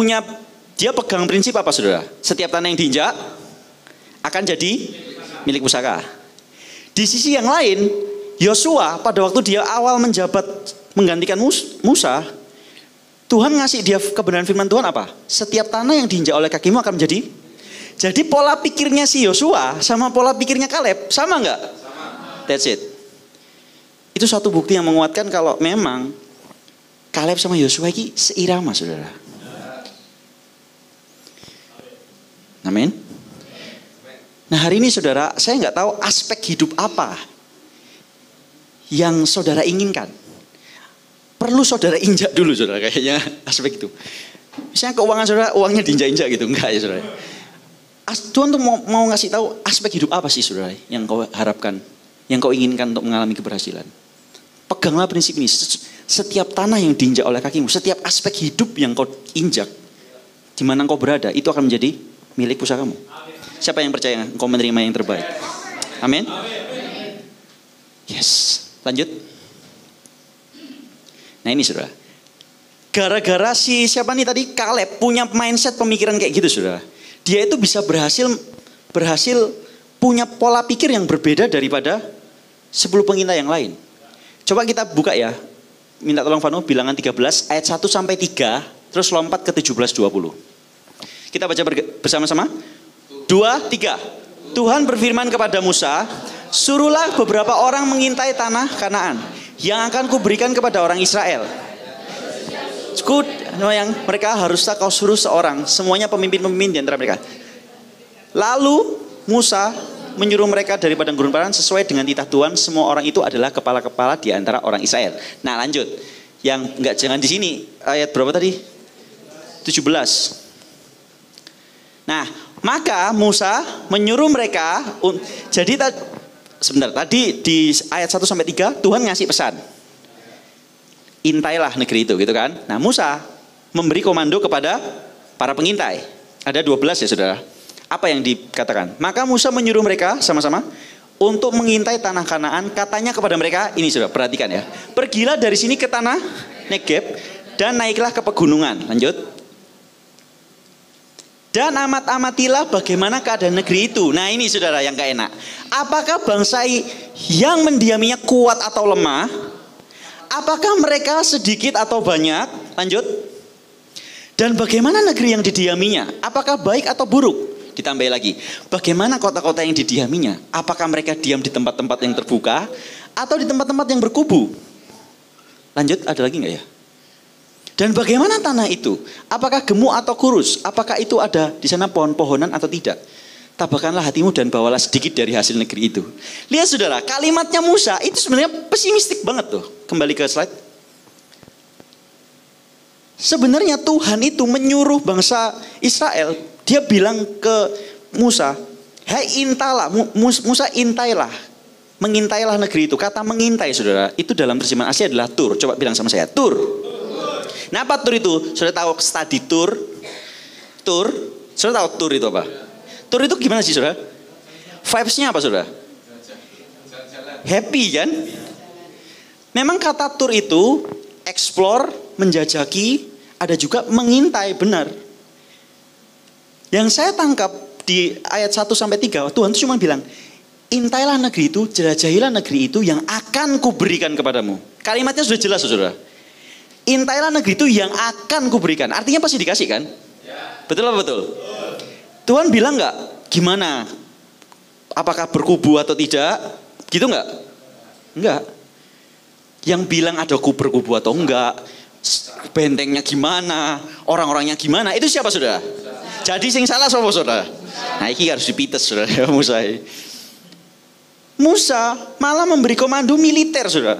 dia pegang prinsip apa saudara? Setiap tanah yang diinjak akan jadi milik pusaka. Di sisi yang lain, Yosua pada waktu dia awal menjabat menggantikan Musa, Tuhan ngasih dia kebenaran firman Tuhan apa? Setiap tanah yang diinjak oleh kakimu akan menjadi. Jadi pola pikirnya si Yosua sama pola pikirnya Kaleb sama nggak? That's it. Itu satu bukti yang menguatkan kalau memang Kaleb sama Yosua ini seirama saudara. Amin. Nah hari ini saudara, saya nggak tahu aspek hidup apa yang saudara inginkan. perlu saudara injak dulu saudara, kayaknya aspek itu. Misalnya keuangan saudara, uangnya diinjak-injak gitu, enggak ya saudara. Tuhan tuh mau ngasih tahu aspek hidup apa sih saudara yang kau harapkan, yang kau inginkan untuk mengalami keberhasilan. Peganglah prinsip ini, setiap tanah yang diinjak oleh kakimu, setiap aspek hidup yang kau injak, di mana kau berada, itu akan menjadi milik pusakamu. Siapa yang percaya engkau menerima yang terbaik? Amin. Yes, lanjut. Nah ini saudara, gara-gara si siapa nih tadi, Kaleb punya mindset pemikiran kayak gitu saudara. Dia itu bisa berhasil punya pola pikir yang berbeda daripada 10 pengintai yang lain. Coba kita buka ya, minta tolong Vano, bilangan 13 ayat 1 sampai 3, terus lompat ke 17-20. Kita baca bersama-sama. 2, 3. Tuhan berfirman kepada Musa, suruhlah beberapa orang mengintai tanah Kanaan yang akan kuberikan kepada orang Israel. Yang mereka haruslah kau suruh seorang, semuanya pemimpin-pemimpin di antara mereka. Lalu Musa menyuruh mereka dari padang gurun Paran sesuai dengan titah Tuhan. Semua orang itu adalah kepala-kepala di antara orang Israel. Nah lanjut, yang enggak jangan di sini ayat berapa tadi? 17. Nah maka Musa menyuruh mereka. Jadi sebentar, tadi di ayat 1 sampai 3 Tuhan ngasih pesan, intailah negeri itu gitu kan. Nah Musa memberi komando kepada para pengintai. Ada 12 ya saudara. Apa yang dikatakan? Maka Musa menyuruh mereka sama-sama untuk mengintai tanah Kanaan. Katanya kepada mereka, ini saudara perhatikan ya, pergilah dari sini ke tanah Negeb dan naiklah ke pegunungan. Lanjut. Dan amat-amatilah bagaimana keadaan negeri itu. Nah ini saudara yang gak enak. Apakah bangsa yang mendiaminya kuat atau lemah? Apakah mereka sedikit atau banyak? Lanjut. Dan bagaimana negeri yang didiaminya? Apakah baik atau buruk? Ditambah lagi. Bagaimana kota-kota yang didiaminya? Apakah mereka diam di tempat-tempat yang terbuka atau di tempat-tempat yang berkubu? Lanjut, ada lagi gak ya? Dan bagaimana tanah itu? Apakah gemuk atau kurus? Apakah itu ada di sana pohon-pohonan atau tidak? Tabahkanlah hatimu dan bawalah sedikit dari hasil negeri itu. Lihat saudara, kalimatnya Musa itu sebenarnya pesimistik banget tuh. Kembali ke slide. Sebenarnya Tuhan itu menyuruh bangsa Israel. Dia bilang ke Musa, hai intailah, Musa intailah. Mengintailah negeri itu. Kata mengintai saudara, itu dalam terjemahan asli adalah tur. Coba bilang sama saya, tur. Nah apa tur itu? Sudah tahu study tour? Tur? Sudah tahu tur itu apa? Tur itu gimana sih saudara? Vibes-nya apa saudara? Happy kan? Memang kata tur itu explore, menjajaki, ada juga mengintai, benar. Yang saya tangkap di ayat 1 sampai 3, Tuhan itu cuma bilang, intailah negeri itu, jelajahilah negeri itu yang akan kuberikan kepadamu. Kalimatnya sudah jelas saudara. Intailah negeri itu yang akan kuberikan. Artinya pasti dikasih kan? Betul apa betul? Tuhan bilang nggak gimana? Apakah berkubu atau tidak? Gitu nggak? Enggak. Yang bilang ada berkubu atau enggak, bentengnya gimana, orang-orangnya gimana, itu siapa saudara? Jadi sing salah siapa saudara? Nah ini harus dipites saudara. Musa malah memberi komando militer saudara.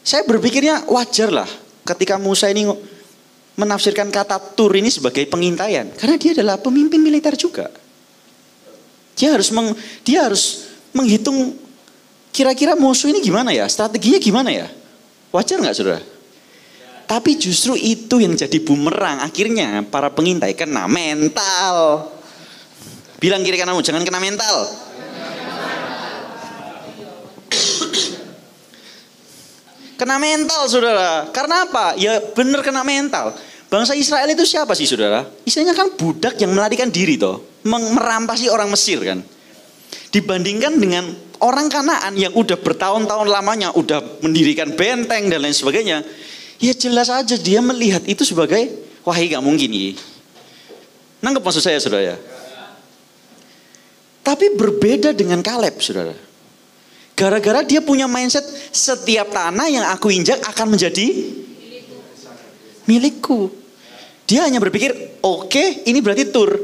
Saya berpikirnya wajar lah ketika Musa ini menafsirkan kata tur ini sebagai pengintaian, karena dia adalah pemimpin militer juga. Dia harus menghitung kira-kira musuh ini gimana ya, strateginya gimana ya. Wajar nggak saudara? Tapi justru itu yang jadi bumerang, akhirnya para pengintai kena mental. Bilang kiri kananmu, jangan kena mental. Kena mental saudara. Karena apa? Ya benar kena mental. Bangsa Israel itu siapa sih saudara? Istilahnya kan budak yang melarikan diri toh. Merampasi orang Mesir kan. Dibandingkan dengan orang Kanaan yang udah bertahun-tahun lamanya, udah mendirikan benteng dan lain sebagainya. Ya jelas aja dia melihat itu sebagai, wah ini gak mungkin ini. Nangkep maksud saya saudara ya? Tapi berbeda dengan Kaleb saudara. Gara-gara dia punya mindset setiap tanah yang aku injak akan menjadi milikku. Dia hanya berpikir, oke, ini berarti tur.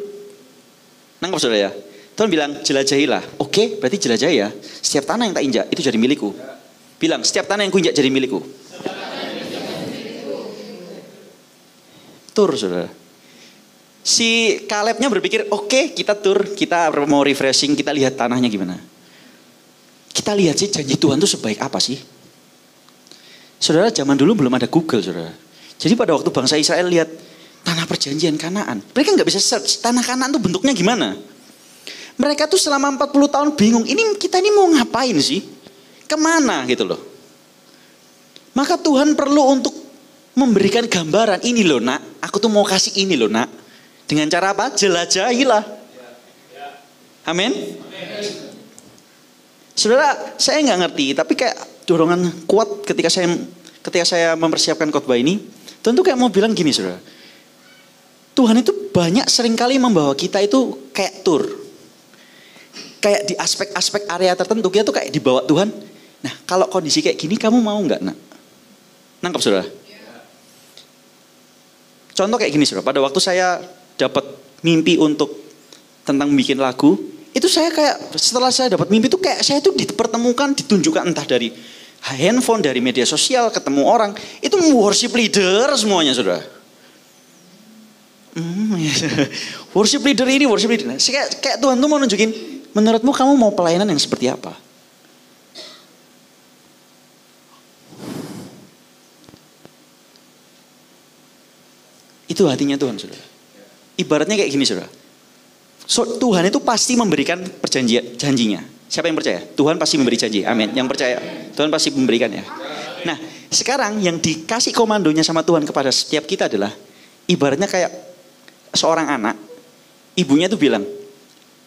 Nangkep saudara ya? Tuhan bilang, jelajahilah. Oke, berarti jelajahi ya. Setiap tanah yang tak injak itu jadi milikku. Bilang, setiap tanah yang ku injak jadi milikku. Tur, saudara. Si Kalebnya berpikir, oke, kita tur, kita mau refreshing, kita lihat tanahnya gimana. Kita lihat sih janji Tuhan itu sebaik apa sih. Saudara, zaman dulu belum ada Google, saudara. Jadi pada waktu bangsa Israel lihat tanah perjanjian Kanaan, mereka nggak bisa search tanah Kanaan itu bentuknya gimana. Mereka tuh selama 40 tahun bingung, kita ini mau ngapain sih? Kemana gitu loh. Maka Tuhan perlu untuk memberikan gambaran, ini loh nak, aku tuh mau kasih ini loh nak. Dengan cara apa? Jelajahilah. Amin. Saudara, saya nggak ngerti, tapi kayak dorongan kuat ketika saya mempersiapkan khotbah ini. Tuhan tuh kayak mau bilang gini, saudara. Tuhan itu banyak seringkali membawa kita itu kayak tur. Kayak di aspek-aspek area tertentu, kita tuh kayak dibawa Tuhan. Nah, kalau kondisi kayak gini, kamu mau nggak nak? Nangkep, saudara? Contoh kayak gini, saudara. Pada waktu saya dapat mimpi untuk tentang bikin lagu, itu saya kayak setelah saya dapat mimpi itu kayak saya itu dipertemukan, ditunjukkan entah dari handphone, dari media sosial, ketemu orang, itu worship leader semuanya, saudara. Worship leader ini, worship leader. Kayak Tuhan tuh mau nunjukin, menurutmu kamu mau pelayanan yang seperti apa? Itu hatinya Tuhan, saudara. Ibaratnya kayak gini, saudara. Tuhan itu pasti memberikan janjinya. Siapa yang percaya? Tuhan pasti memberi janji. Amin. Yang percaya, Tuhan pasti memberikan ya. Nah, sekarang yang dikasih komandonya sama Tuhan kepada setiap kita adalah ibaratnya kayak seorang anak. Ibunya tuh bilang,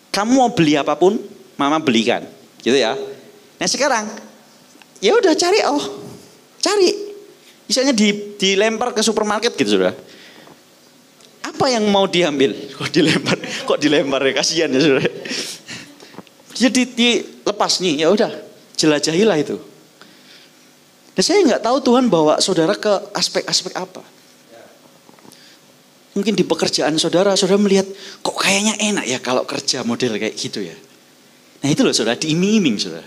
kamu mau beli apapun, mama belikan. Gitu ya. Nah sekarang, ya udah cari. Misalnya dilempar ke supermarket gitu, saudara. Apa yang mau diambil? Kok dilempar ya, kasihan ya, saudara. Jadi dilepas nih, ya udah, jelajahilah itu. Dan saya nggak tahu Tuhan bawa saudara ke aspek-aspek apa. Mungkin di pekerjaan saudara melihat kok kayaknya enak ya kalau kerja model kayak gitu ya. Nah itu loh saudara, diiming-iming saudara.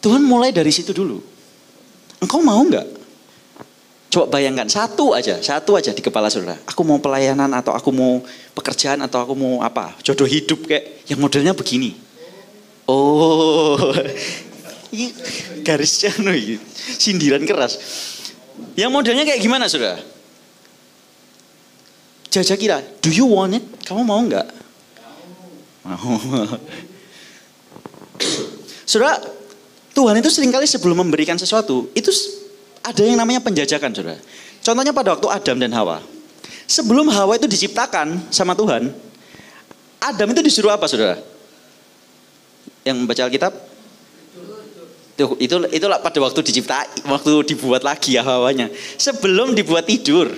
Tuhan mulai dari situ dulu. Engkau mau nggak? Coba bayangkan satu aja di kepala saudara. Aku mau pelayanan atau aku mau pekerjaan atau aku mau apa? Jodoh hidup kayak yang modelnya begini. Oh, garisnya sindiran keras. Yang modelnya kayak gimana saudara? Jajak kira, do you want it? Kamu mau nggak? Mau. Saudara, Tuhan itu seringkali sebelum memberikan sesuatu, itu ada yang namanya penjajakan, saudara. Contohnya pada waktu Adam dan Hawa. Sebelum Hawa itu diciptakan sama Tuhan, Adam itu disuruh apa, saudara? Yang membaca Alkitab? Itulah pada waktu waktu dibuat lagi ya Hawanya. Sebelum dibuat tidur,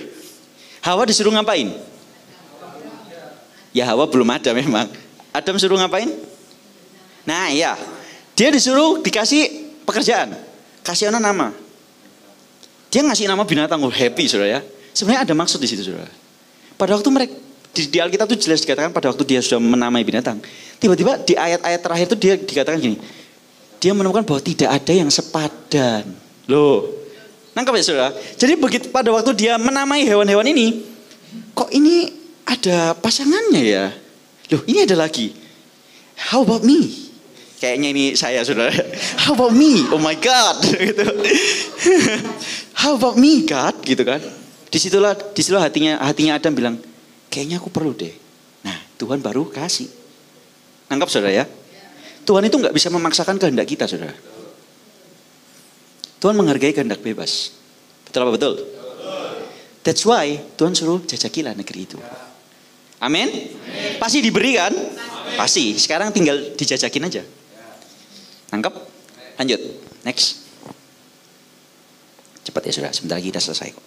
Hawa disuruh ngapain? Ya Hawa belum ada memang. Adam suruh ngapain? Nah iya, dia disuruh dikasih pekerjaan, kasih nama. Dia ngasih nama binatang, happy saudara ya. Sebenarnya ada maksud di situ saudara. Pada waktu mereka di Alkitab itu jelas dikatakan pada waktu dia sudah menamai binatang. Tiba-tiba di ayat-ayat terakhir itu dia dikatakan gini. Dia menemukan bahwa tidak ada yang sepadan. Loh, nangkap ya saudara? Jadi begitu pada waktu dia menamai hewan-hewan ini, kok ini ada pasangannya ya? Loh, ini ada lagi. How about me? Kayaknya ini saya saudara. How about me? Oh my God. Gitu. How about me God? Gitu kan? Disitulah hatinya Adam bilang, kayaknya aku perlu deh. Nah, Tuhan baru kasih. Nangkap saudara ya? Tuhan itu nggak bisa memaksakan kehendak kita saudara. Tuhan menghargai kehendak bebas. Betul apa betul? That's why Tuhan suruh jajakilah negeri itu. Amin? Pasti diberi kan? Pasti. Sekarang tinggal dijajakin aja. Nangkep? Lanjut. Next. Cepat ya saudara. Sebentar lagi kita selesai kok.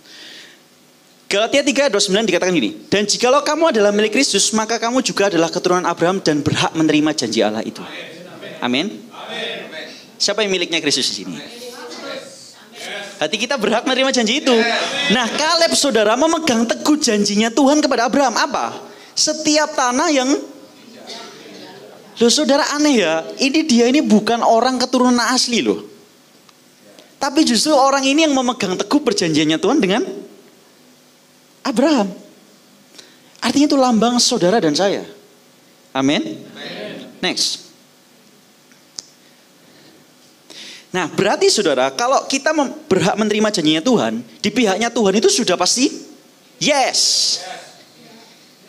Galatia 3:29 dikatakan gini. Dan jikalau kamu adalah milik Kristus, maka kamu juga adalah keturunan Abraham dan berhak menerima janji Allah itu. Amin. Siapa yang miliknya Kristus di sini? Hati kita berhak menerima janji itu. Nah, Kaleb saudara memegang teguh janjinya Tuhan kepada Abraham. Apa? Setiap tanah yang... Loh saudara aneh ya. Ini bukan orang keturunan asli loh. Tapi justru orang ini yang memegang teguh perjanjiannya Tuhan dengan Abraham. Artinya itu lambang saudara dan saya. Amin. Next. Nah, berarti saudara, kalau kita berhak menerima janjinya Tuhan, di pihaknya Tuhan itu sudah pasti yes.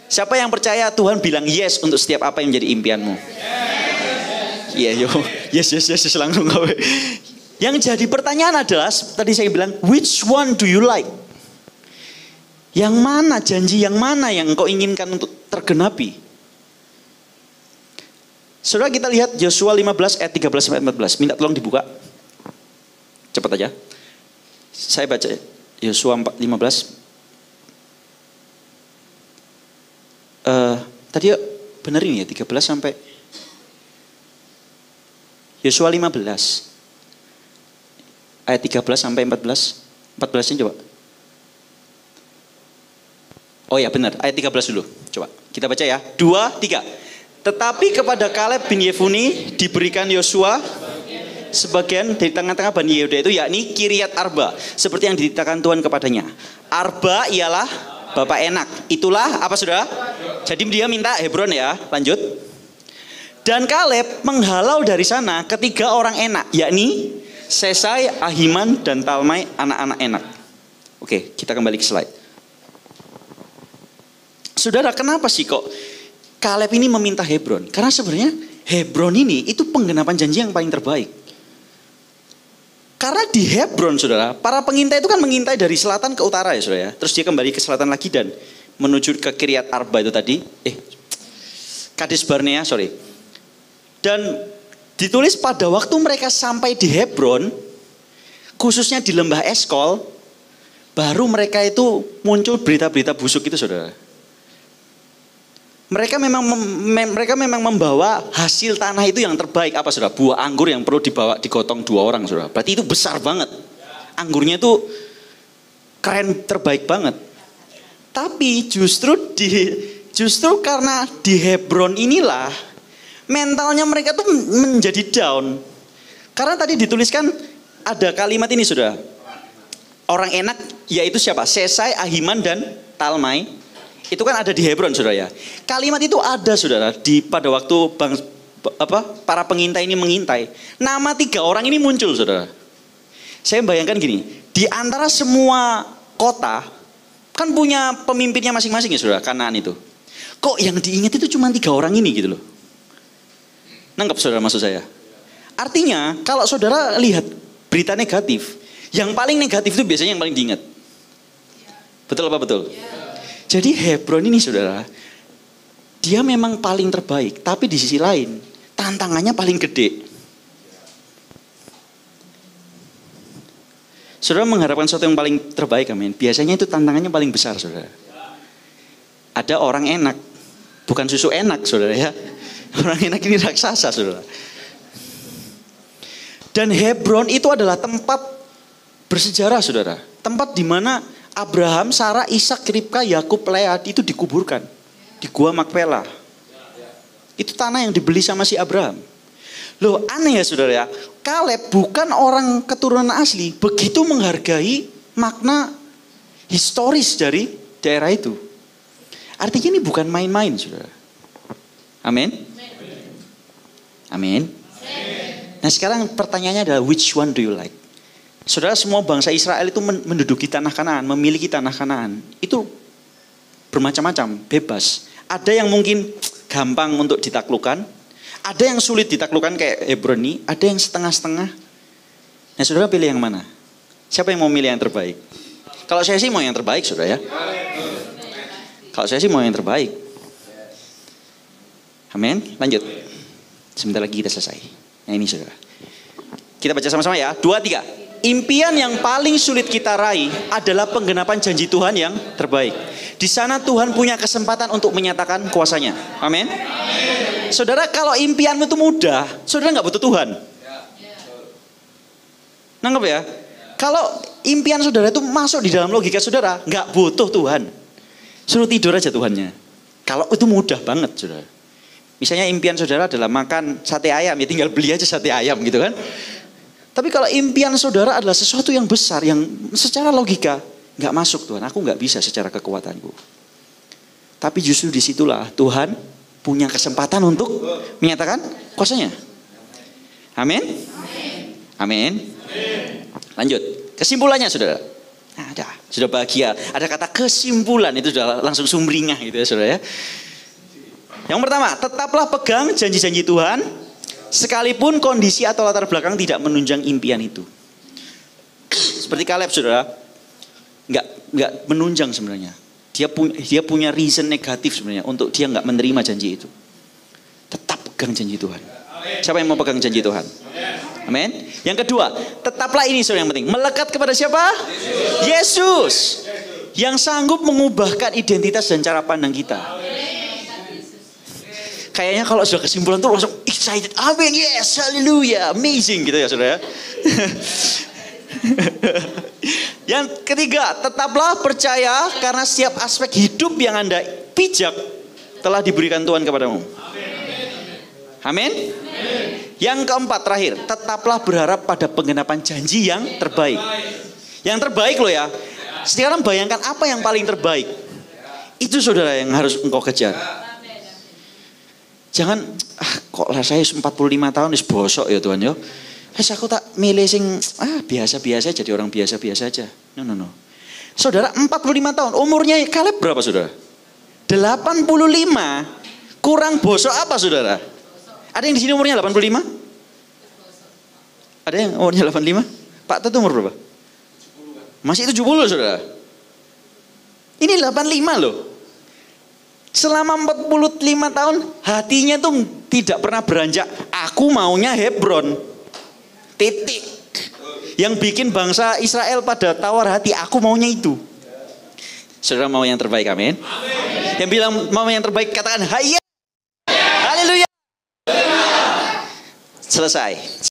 Siapa yang percaya Tuhan bilang yes untuk setiap apa yang menjadi impianmu? Iya, yes, langsung kau. Yang jadi pertanyaan adalah, tadi saya bilang, which one do you like? Yang mana, janji yang mana yang kau inginkan untuk tergenapi? Saudara, kita lihat Yosua 15 ayat 13-14. Minta tolong dibuka. Cepat aja. Saya baca Yosua 15. Tadi benar ini ya 13 sampai Yosua 15 ayat 13 sampai 14. 14-nya coba. Oh ya benar, ayat 13 dulu. Coba kita baca ya. 2, 3. Tetapi kepada Kaleb bin Yefune diberikan Yosua sebagian dari tengah-tengah Bani Yehuda itu, yakni Kiryat Arba, seperti yang diceritakan Tuhan kepadanya. Arba ialah Bapak Enak. Itulah apa saudara? Jadi dia minta Hebron ya. Lanjut. Dan Kaleb menghalau dari sana ketiga orang Enak, yakni Sesai, Ahiman, dan Talmai, anak-anak Enak. Oke, kita kembali ke slide. Saudara, kenapa sih kok Kaleb ini meminta Hebron? Karena sebenarnya Hebron ini itu penggenapan janji yang paling terbaik. Karena di Hebron, saudara, para pengintai itu kan mengintai dari selatan ke utara ya, saudara ya. Terus dia kembali ke selatan lagi dan menuju ke Kiryat Arba itu tadi. Kades Barnea, sorry. Dan ditulis pada waktu mereka sampai di Hebron, khususnya di lembah Eskol, baru mereka itu muncul berita-berita busuk itu, saudara. Mereka memang membawa hasil tanah itu yang terbaik. Apa saudara? Buah anggur yang perlu dibawa digotong 2 orang, saudara. Berarti itu besar banget. Anggurnya itu keren, terbaik banget. Tapi justru karena di Hebron inilah mentalnya mereka tuh menjadi down. Karena tadi dituliskan ada kalimat ini, saudara. Orang Enak yaitu siapa? Sesai, Ahiman, dan Talmai. Itu kan ada di Hebron, saudara ya. Kalimat itu ada, saudara, pada waktu para pengintai ini mengintai. Nama 3 orang ini muncul, saudara. Saya bayangkan gini, di antara semua kota kan punya pemimpinnya masing-masing ya, saudara, Kanaan itu. Kok yang diingat itu cuma 3 orang ini gitu loh. Nangkep saudara maksud saya? Artinya kalau saudara lihat berita negatif, yang paling negatif itu biasanya yang paling diingat. Betul apa betul? Jadi Hebron ini, saudara, dia memang paling terbaik, tapi di sisi lain tantangannya paling gede. Saudara mengharapkan sesuatu yang paling terbaik, amin. Biasanya itu tantangannya paling besar, saudara. Ada orang enak, bukan susu enak, saudara ya. Orang enak ini raksasa, saudara. Dan Hebron itu adalah tempat bersejarah, saudara. Tempat di mana Abraham, Sarah, Ishak, Ribka, Yakub, Lea itu dikuburkan di Gua Makpela. Itu tanah yang dibeli sama si Abraham. Loh, aneh ya, saudara ya. Kaleb bukan orang keturunan asli, begitu menghargai makna historis dari daerah itu. Artinya ini bukan main-main, saudara. Amin. Amin. Nah, sekarang pertanyaannya adalah which one do you like? Saudara, semua bangsa Israel itu menduduki tanah Kanaan, memiliki tanah Kanaan. Itu bermacam-macam, bebas. Ada yang mungkin gampang untuk ditaklukkan, ada yang sulit ditaklukkan kayak Hebron ini, ada yang setengah-setengah. Nah, saudara pilih yang mana? Siapa yang mau milih yang terbaik? Kalau saya sih mau yang terbaik, saudara ya. Kalau saya sih mau yang terbaik. Amin. Lanjut. Sebentar lagi kita selesai. Nah ini, saudara. Kita baca sama-sama ya. 2, 3. Impian yang paling sulit kita raih adalah penggenapan janji Tuhan yang terbaik. Di sana Tuhan punya kesempatan untuk menyatakan kuasanya. Amin. Saudara, kalau impianmu itu mudah, saudara nggak butuh Tuhan. Nangkep ya? Kalau impian saudara itu masuk di dalam logika saudara, nggak butuh Tuhan. Suruh tidur aja Tuhannya. Kalau itu mudah banget, saudara. Misalnya impian saudara adalah makan sate ayam, ya tinggal beli aja sate ayam gitu kan. Tapi kalau impian saudara adalah sesuatu yang besar, yang secara logika, Nggak masuk Tuhan, aku nggak bisa secara kekuatanku. Tapi justru disitulah Tuhan punya kesempatan untuk menyatakan kuasanya. Amin. Amin. Lanjut. Kesimpulannya saudara. Nah, sudah bahagia. Ada kata kesimpulan itu sudah langsung sumringah gitu ya saudara ya. Yang pertama, tetaplah pegang janji-janji Tuhan sekalipun kondisi atau latar belakang tidak menunjang impian itu. Seperti Kaleb saudara, nggak menunjang sebenarnya. Dia punya reason negatif sebenarnya untuk dia nggak menerima janji itu. Tetap pegang janji Tuhan. Siapa yang mau pegang janji Tuhan? Amin. Yang kedua, tetaplah ini saudara yang penting. Melekat kepada siapa? Yesus. Yang sanggup mengubahkan identitas dan cara pandang kita. Kayaknya kalau sudah kesimpulan tuh langsung excited. Amin, yes, haleluya, amazing gitu ya saudara. Yang ketiga, tetaplah percaya karena setiap aspek hidup yang Anda pijak telah diberikan Tuhan kepadamu. Amin. Yang keempat terakhir, tetaplah berharap pada penggenapan janji yang terbaik. Yang terbaik loh ya. Sekarang bayangkan apa yang paling terbaik. Itu saudara yang harus engkau kejar. Jangan kok lah saya 45 tahun wis bosok ya Tuhan ya. Aku tak milih sing biasa-biasa jadi orang biasa-biasa aja. No. Saudara 45 tahun, umurnya Kaleb berapa saudara? 85. Kurang bosok apa saudara? Ada yang di sini umurnya 85? Ada yang umurnya 85? Pak Tet umur berapa? Masih 70 saudara. Ini 85 loh. Selama 45 tahun hatinya tuh tidak pernah beranjak. Aku maunya Hebron. Titik. Yang bikin bangsa Israel pada tawar hati, aku maunya itu. Saudara mau yang terbaik, amin. Yang bilang mau yang terbaik katakan hayya. Haleluya. Selesai.